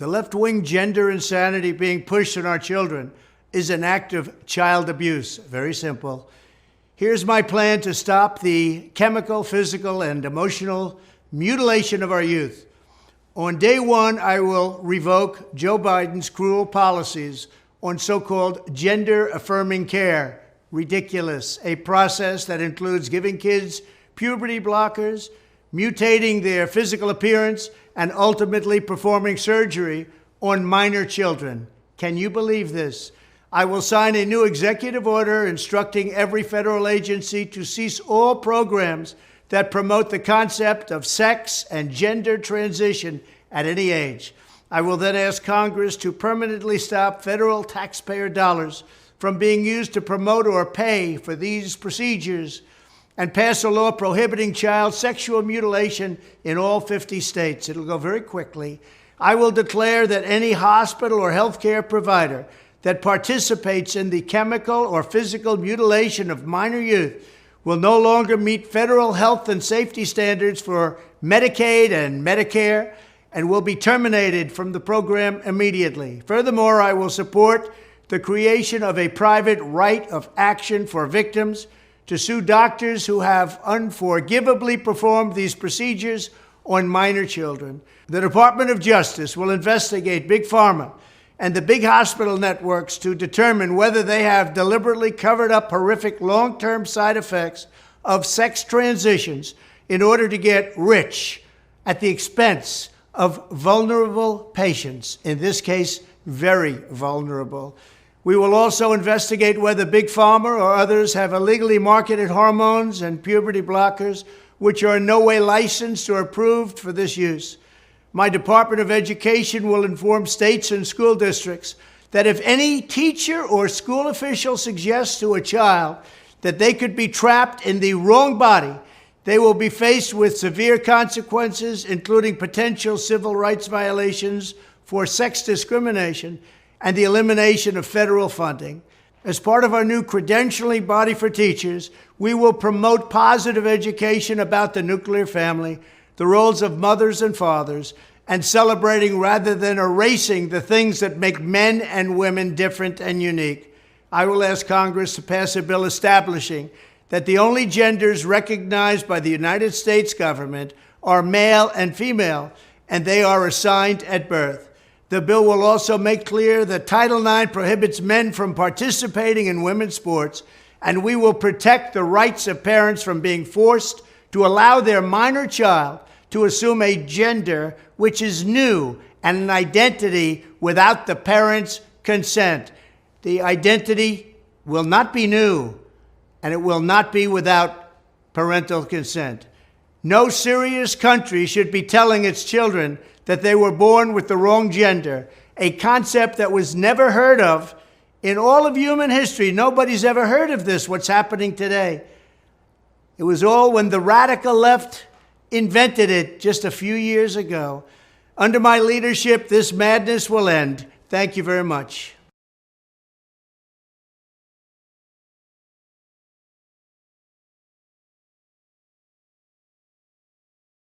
The left-wing gender insanity being pushed on our children is an act of child abuse. Very simple. Here's my plan to stop the chemical, physical, and emotional mutilation of our youth. On day one, I will revoke Joe Biden's cruel policies on so-called gender-affirming care. Ridiculous. A process that includes giving kids puberty blockers, mutating their physical appearance, and ultimately performing surgery on minor children. Can you believe this? I will sign a new executive order instructing every federal agency to cease all programs that promote the concept of sex and gender transition at any age. I will then ask Congress to permanently stop federal taxpayer dollars from being used to promote or pay for these procedures and pass a law prohibiting child sexual mutilation in all 50 states. It'll go very quickly. I will declare that any hospital or healthcare provider that participates in the chemical or physical mutilation of minor youth will no longer meet federal health and safety standards for Medicaid and Medicare and will be terminated from the program immediately. Furthermore, I will support the creation of a private right of action for victims to sue doctors who have unforgivably performed these procedures on minor children. The Department of Justice will investigate Big Pharma and the big hospital networks to determine whether they have deliberately covered up horrific long-term side effects of sex transitions in order to get rich at the expense of vulnerable patients, in this case, very vulnerable. We will also investigate whether Big Pharma or others have illegally marketed hormones and puberty blockers, which are in no way licensed or approved for this use. My Department of Education will inform states and school districts that if any teacher or school official suggests to a child that they could be trapped in the wrong body, they will be faced with severe consequences, including potential civil rights violations for sex discrimination and the elimination of federal funding. As part of our new credentialing body for teachers, we will promote positive education about the nuclear family, the roles of mothers and fathers, and celebrating rather than erasing the things that make men and women different and unique. I will ask Congress to pass a bill establishing that the only genders recognized by the United States government are male and female, and they are assigned at birth. The bill will also make clear that Title IX prohibits men from participating in women's sports, and we will protect the rights of parents from being forced to allow their minor child to assume a gender which is new and an identity without the parents' consent. The identity will not be new, and it will not be without parental consent. No serious country should be telling its children that they were born with the wrong gender, a concept that was never heard of in all of human history. Nobody's ever heard of this, what's happening today. It was all when the radical left invented it just a few years ago. Under my leadership, this madness will end. Thank you very much.